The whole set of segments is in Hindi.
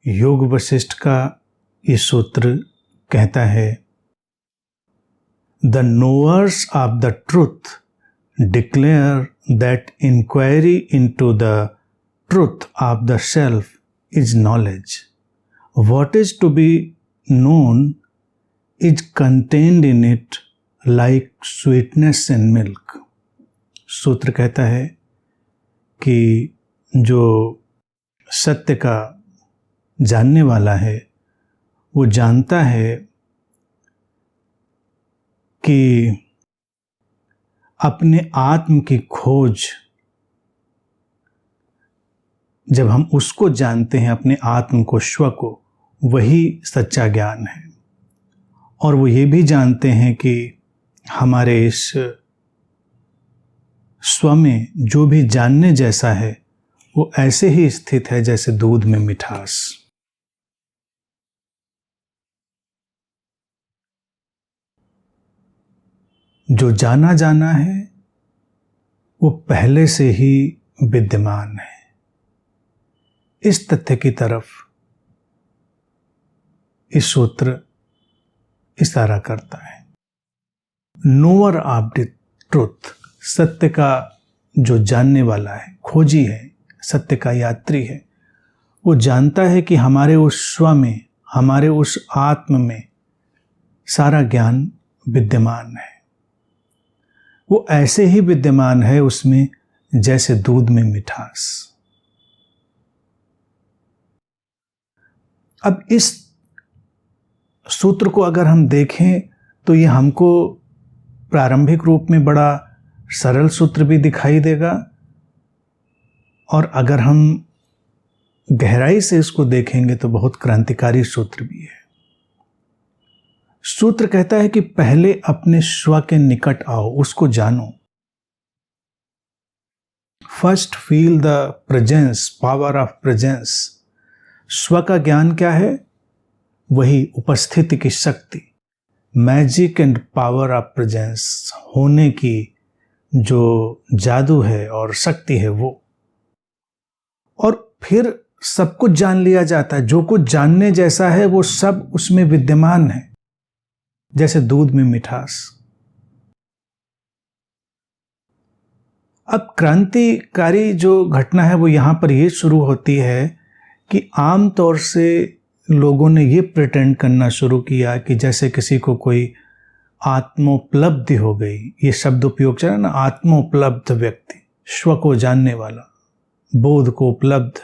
योग वशिष्ठ का ये सूत्र कहता है, the knowers of the truth declare that inquiry into the truth of the self is knowledge. What is to be known is contained in it like sweetness in milk. सूत्र कहता है कि जो सत्य का जानने वाला है वो जानता है कि अपने आत्म की खोज, जब हम उसको जानते हैं, अपने आत्म को, स्व को, वही सच्चा ज्ञान है. और वो ये भी जानते हैं कि हमारे इस स्व में जो भी जानने जैसा है वो ऐसे ही स्थित है जैसे दूध में मिठास. जो जाना जाना है वो पहले से ही विद्यमान है. इस तथ्य की तरफ इस सूत्र इशारा करता है. नोअर ऑफ द ट्रुथ, सत्य का जो जानने वाला है, खोजी है, सत्य का यात्री है, वो जानता है कि हमारे उस स्व में, हमारे उस आत्म में सारा ज्ञान विद्यमान है. वो ऐसे ही विद्यमान है उसमें जैसे दूध में मिठास. अब इस सूत्र को अगर हम देखें तो ये हमको प्रारंभिक रूप में बड़ा सरल सूत्र भी दिखाई देगा, और अगर हम गहराई से इसको देखेंगे तो बहुत क्रांतिकारी सूत्र भी है. सूत्र कहता है कि पहले अपने स्व के निकट आओ, उसको जानो. First feel the presence, power of presence. स्व का ज्ञान क्या है? वही उपस्थिति की शक्ति, magic and power of presence, होने की जो जादू है और शक्ति है वो. और फिर सब कुछ जान लिया जाता है. जो कुछ जानने जैसा है वो सब उसमें विद्यमान है जैसे दूध में मिठास. अब क्रांतिकारी जो घटना है वो यहां पर ये शुरू होती है कि आम तौर से लोगों ने ये प्रिटेंड करना शुरू किया कि जैसे किसी को कोई आत्मोपलब्धि हो गई. ये शब्द उपयोग चला ना, आत्मोपलब्ध व्यक्ति, स्व को जानने वाला, बोध को उपलब्ध.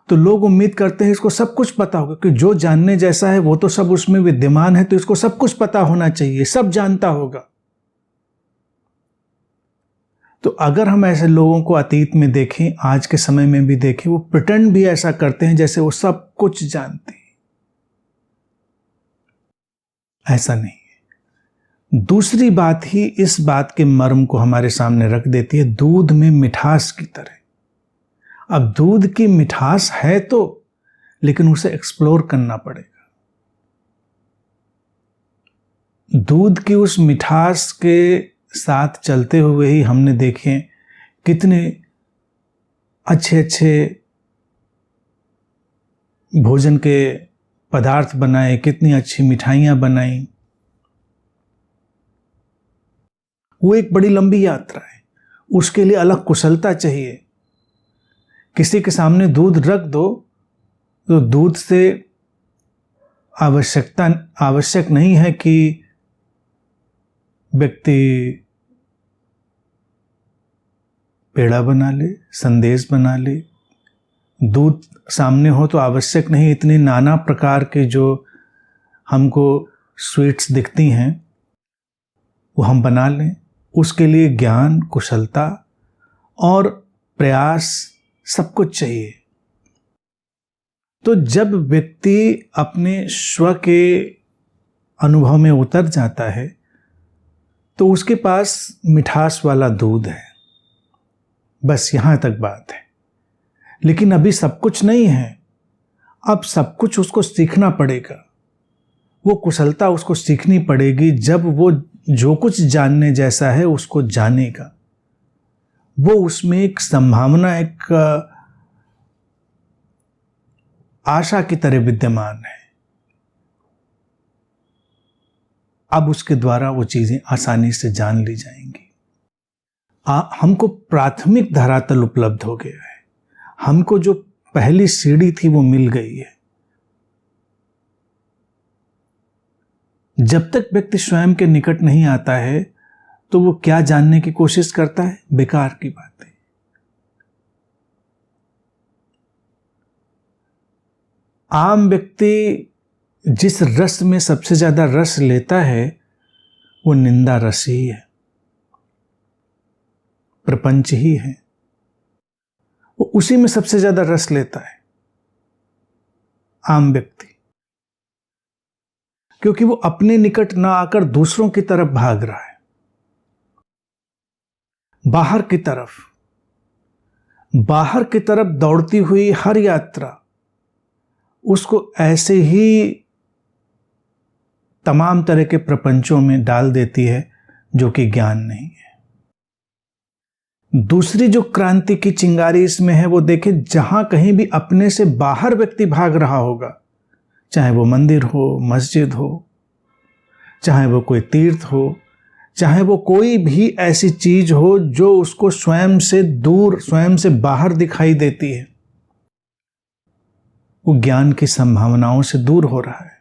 तो लोग उम्मीद करते हैं इसको सब कुछ पता होगा, कि जो जानने जैसा है वो तो सब उसमें विद्यमान है, तो इसको सब कुछ पता होना चाहिए, सब जानता होगा. तो अगर हम ऐसे लोगों को अतीत में देखें, आज के समय में भी देखें, वो प्रिटेंड भी ऐसा करते हैं जैसे वो सब कुछ जानते हैं. ऐसा नहीं है. दूसरी बात ही इस बात के मर्म को हमारे सामने रख देती है, दूध में मिठास की तरह. अब दूध की मिठास है तो, लेकिन उसे एक्सप्लोर करना पड़ेगा. दूध की उस मिठास के साथ चलते हुए ही हमने देखे कितने अच्छे अच्छे भोजन के पदार्थ बनाए, कितनी अच्छी मिठाइयां बनाई. वो एक बड़ी लंबी यात्रा है, उसके लिए अलग कुशलता चाहिए. किसी के सामने दूध रख दो तो दूध से आवश्यक नहीं है कि व्यक्ति पेड़ा बना ले, संदेश बना ले. दूध सामने हो तो आवश्यक नहीं इतने नाना प्रकार के जो हमको स्वीट्स दिखती हैं वो हम बना लें. उसके लिए ज्ञान, कुशलता और प्रयास सब कुछ चाहिए. तो जब व्यक्ति अपने स्व के अनुभव में उतर जाता है तो उसके पास मिठास वाला दूध है. बस यहां तक बात है. लेकिन अभी सब कुछ नहीं है. अब सब कुछ उसको सीखना पड़ेगा. वो कुशलता उसको सीखनी पड़ेगी जब वो जो कुछ जानने जैसा है उसको जानेगा. वो उसमें एक संभावना, एक आशा की तरह विद्यमान है। अब उसके द्वारा वो चीजें आसानी से जान ली जाएंगी। हमको प्राथमिक धरातल उपलब्ध हो गया है, हमको जो पहली सीढ़ी थी वो मिल गई है। जब तक व्यक्ति स्वयं के निकट नहीं आता है तो वो क्या जानने की कोशिश करता है? बेकार की बातें। आम व्यक्ति जिस रस में सबसे ज्यादा रस लेता है वो निंदा रस ही है, प्रपंच ही है। वो उसी में सबसे ज्यादा रस लेता है आम व्यक्ति, क्योंकि वो अपने निकट ना आकर दूसरों की तरफ भाग रहा है, बाहर की तरफ दौड़ती हुई हर यात्रा उसको ऐसे ही तमाम तरह के प्रपंचों में डाल देती है जो कि ज्ञान नहीं है। दूसरी जो क्रांति की चिंगारी इसमें है वो देखे, जहां कहीं भी अपने से बाहर व्यक्ति भाग रहा होगा, चाहे वो मंदिर हो, मस्जिद हो, चाहे वो कोई तीर्थ हो, चाहे वो कोई भी ऐसी चीज हो जो उसको स्वयं से दूर, स्वयं से बाहर दिखाई देती है, वो ज्ञान की संभावनाओं से दूर हो रहा है।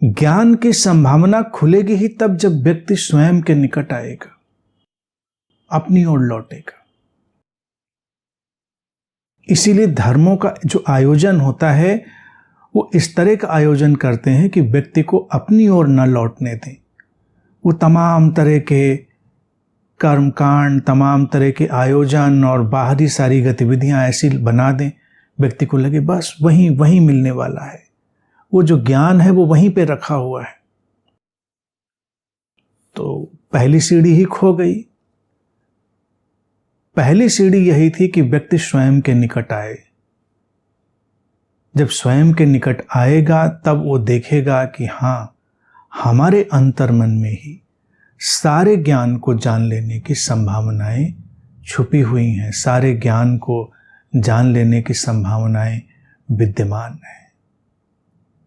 ज्ञान की संभावना खुलेगी ही तब जब व्यक्ति स्वयं के निकट आएगा, अपनी ओर लौटेगा। इसीलिए धर्मों का जो आयोजन होता है वो इस तरह का आयोजन करते हैं कि व्यक्ति को अपनी ओर न लौटने दें। वो तमाम तरह के कर्मकांड, तमाम तरह के आयोजन और बाहरी सारी गतिविधियां ऐसी बना दें, व्यक्ति को लगे बस वहीं मिलने वाला है, वो जो ज्ञान है वो वहीं पे रखा हुआ है। तो पहली सीढ़ी ही खो गई। पहली सीढ़ी यही थी कि व्यक्ति स्वयं के निकट आए। जब स्वयं के निकट आएगा तब वो देखेगा कि हाँ, हमारे अंतर्मन में ही सारे ज्ञान को जान लेने की संभावनाएं छुपी हुई हैं, सारे ज्ञान को जान लेने की संभावनाएं विद्यमान हैं।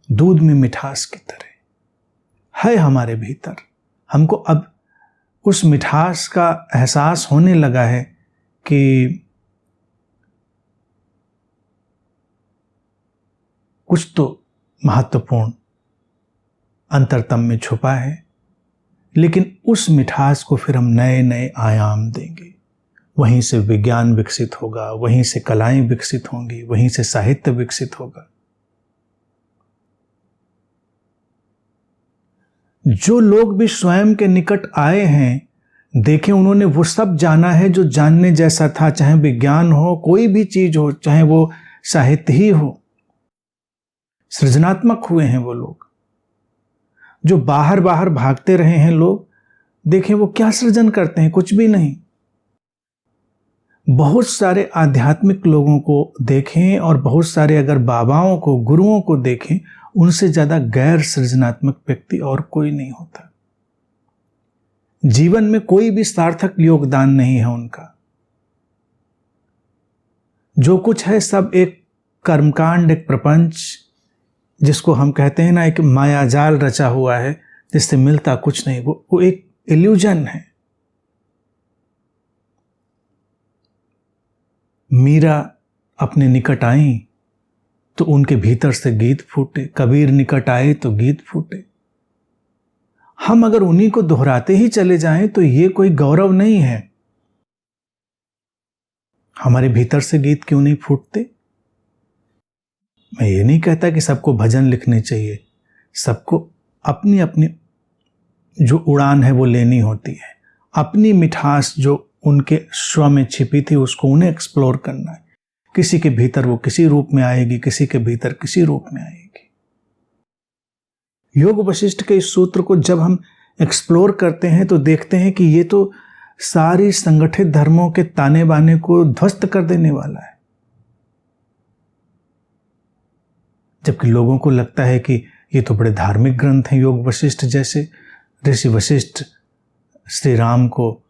दूध में मिठास की तरह है हमारे भीतर। हमको अब उस मिठास का एहसास होने लगा है कि कुछ तो महत्वपूर्ण अंतरतम में छुपा है, लेकिन उस मिठास को फिर हम नए नए आयाम देंगे। वहीं से विज्ञान विकसित होगा, वहीं से कलाएं विकसित होंगी, वहीं से साहित्य विकसित होगा। जो लोग भी स्वयं के निकट आए हैं, देखें उन्होंने वो सब जाना है जो जानने जैसा था, चाहे विज्ञान हो, कोई भी चीज हो, चाहे वो साहित्य ही हो। सृजनात्मक हुए हैं वो लोग। जो बाहर बाहर भागते रहे हैं लोग, देखें वो क्या सृजन करते हैं? कुछ भी नहीं। बहुत सारे आध्यात्मिक लोगों को देखें और बहुत सारे अगर बाबाओं को, गुरुओं को देखें, उनसे ज्यादा गैर सृजनात्मक व्यक्ति और कोई नहीं होता। जीवन में कोई भी सार्थक योगदान नहीं है उनका। जो कुछ है सब एक कर्मकांड, एक प्रपंच, जिसको हम कहते हैं ना, एक मायाजाल रचा हुआ है जिससे मिलता कुछ नहीं। वो एक इल्यूजन है। मीरा अपने निकट आई तो उनके भीतर से गीत फूटे, कबीर निकट आए तो गीत फूटे। हम अगर उन्हीं को दोहराते ही चले जाएं तो ये कोई गौरव नहीं है। हमारे भीतर से गीत क्यों नहीं फूटते? मैं ये नहीं कहता कि सबको भजन लिखने चाहिए, सबको अपनी अपनी जो उड़ान है वो लेनी होती है। अपनी मिठास जो उनके स्व में छिपी थी उसको उन्हें एक्सप्लोर करना है। किसी के भीतर वो किसी रूप में आएगी, किसी के भीतर किसी रूप में आएगी। योग वशिष्ठ के इस सूत्र को जब हम एक्सप्लोर करते हैं तो देखते हैं कि ये तो सारी संगठित धर्मों के ताने बाने को ध्वस्त कर देने वाला है। जबकि लोगों को लगता है कि ये तो बड़े धार्मिक ग्रंथ हैं योग वशिष्ठ जैसे। ऋषि वशिष्ठ श्री राम को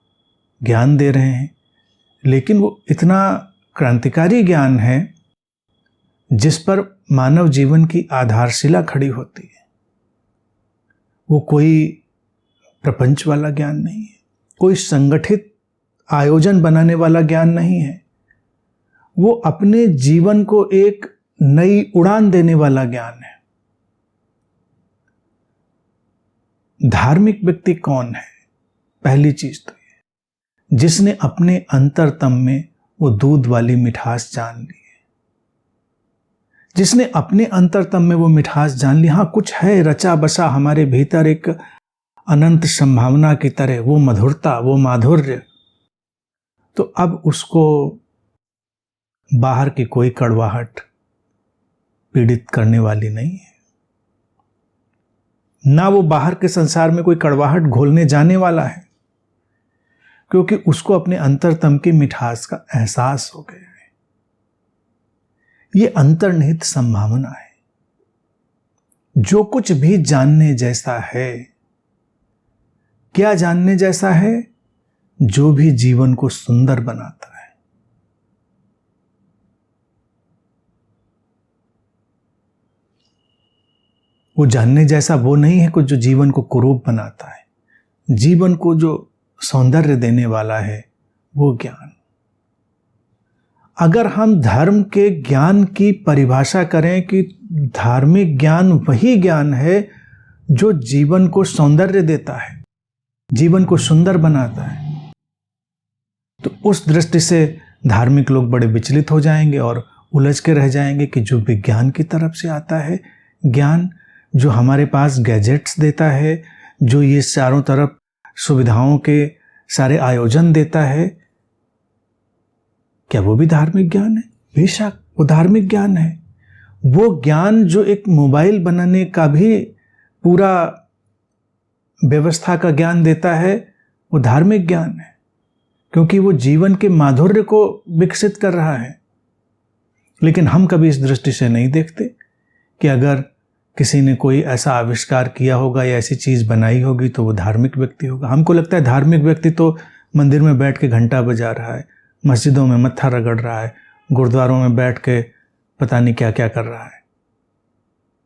ज्ञान दे रहे हैं, लेकिन वो इतना क्रांतिकारी ज्ञान है जिस पर मानव जीवन की आधारशिला खड़ी होती है। वो कोई प्रपंच वाला ज्ञान नहीं है, कोई संगठित आयोजन बनाने वाला ज्ञान नहीं है। वो अपने जीवन को एक नई उड़ान देने वाला ज्ञान है। धार्मिक व्यक्ति कौन है? पहली चीज तो ये, जिसने अपने अंतरतम में वो दूध वाली मिठास जान ली है, जिसने अपने अंतरतम में वो मिठास जान ली। हाँ, कुछ है रचा बसा हमारे भीतर एक अनंत संभावना की तरह, वो मधुरता, वो माधुर्य। तो अब उसको बाहर की कोई कड़वाहट पीड़ित करने वाली नहीं है, ना वो बाहर के संसार में कोई कड़वाहट घोलने जाने वाला है, क्योंकि उसको अपने अंतरतम की मिठास का एहसास हो गया है। ये अंतर्निहित संभावना है। जो कुछ भी जानने जैसा है, क्या जानने जैसा है? जो भी जीवन को सुंदर बनाता है। वो जानने जैसा वो नहीं है कुछ जो जीवन को कुरूप बनाता है। जीवन को जो सौंदर्य देने वाला है वो ज्ञान। अगर हम धर्म के ज्ञान की परिभाषा करें कि धार्मिक ज्ञान वही ज्ञान है जो जीवन को सौंदर्य देता है, जीवन को सुंदर बनाता है, तो उस दृष्टि से धार्मिक लोग बड़े विचलित हो जाएंगे और उलझ के रह जाएंगे कि जो विज्ञान की तरफ से आता है ज्ञान, जो हमारे पास गैजेट्स देता है, जो ये चारों तरफ सुविधाओं के सारे आयोजन देता है, क्या वो भी धार्मिक ज्ञान है? बेशक वो धार्मिक ज्ञान है। वो ज्ञान जो एक मोबाइल बनाने का भी पूरा व्यवस्था का ज्ञान देता है, वो धार्मिक ज्ञान है, क्योंकि वो जीवन के माधुर्य को विकसित कर रहा है। लेकिन हम कभी इस दृष्टि से नहीं देखते कि अगर किसी ने कोई ऐसा आविष्कार किया होगा या ऐसी चीज़ बनाई होगी तो वो धार्मिक व्यक्ति होगा। हमको लगता है धार्मिक व्यक्ति तो मंदिर में बैठ के घंटा बजा रहा है, मस्जिदों में मत्था रगड़ रहा है, गुरुद्वारों में बैठ के पता नहीं क्या क्या कर रहा है।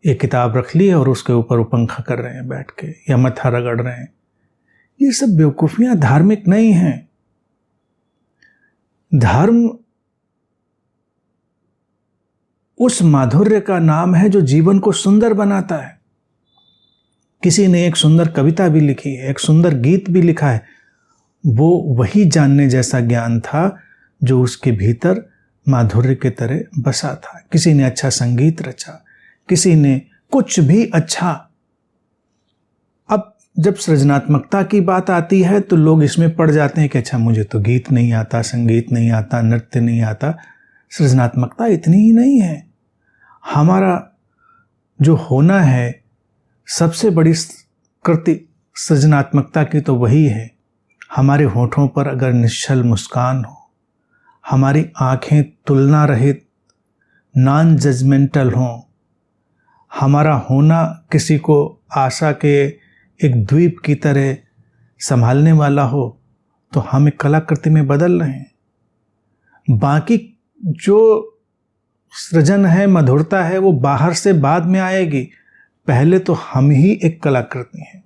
एक किताब रख ली है और उसके ऊपर वो पंखा कर रहे हैं बैठ के, या मत्था रगड़ रहे हैं। ये सब बेवकूफ़ियाँ धार्मिक नहीं हैं। धर्म उस माधुर्य का नाम है जो जीवन को सुंदर बनाता है। किसी ने एक सुंदर कविता भी लिखी है, एक सुंदर गीत भी लिखा है, वो वही जानने जैसा ज्ञान था जो उसके भीतर माधुर्य के तरह बसा था। किसी ने अच्छा संगीत रचा, किसी ने कुछ भी अच्छा। अब जब सृजनात्मकता की बात आती है तो लोग इसमें पड़ जाते हैं कि अच्छा मुझे तो गीत नहीं आता, संगीत नहीं आता, नृत्य नहीं आता। सृजनात्मकता इतनी ही नहीं है। हमारा जो होना है सबसे बड़ी कृति सृजनात्मकता की तो वही है। हमारे होठों पर अगर निश्चल मुस्कान हो, हमारी आंखें तुलना रहित नॉन जजमेंटल हों, हमारा होना किसी को आशा के एक द्वीप की तरह संभालने वाला हो, तो हम एक कलाकृति में बदल रहे हैं। बाकी जो सृजन है, मधुरता है, वो बाहर से बाद में आएगी। पहले तो हम ही एक कलाकृति हैं।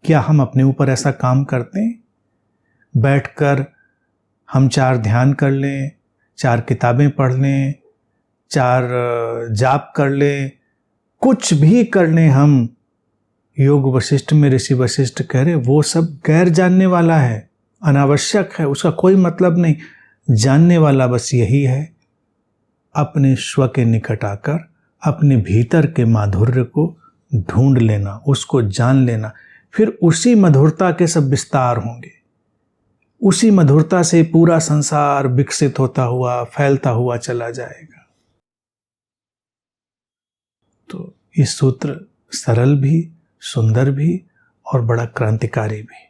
क्या हम अपने ऊपर ऐसा काम करते हैं? बैठकर हम 4 ध्यान कर लें, 4 किताबें पढ़ लें, 4 जाप कर लें, कुछ भी कर लें हम। योग वशिष्ठ में ऋषि वशिष्ठ कह रहे वो सब गैर जानने वाला है, अनावश्यक है, उसका कोई मतलब नहीं। जानने वाला बस यही है, अपने स्व के निकट आकर अपने भीतर के माधुर्य को ढूंढ लेना, उसको जान लेना। फिर उसी मधुरता के सब विस्तार होंगे। उसी मधुरता से पूरा संसार विकसित होता हुआ, फैलता हुआ चला जाएगा। तो ये सूत्र सरल भी, सुंदर भी और बड़ा क्रांतिकारी भी।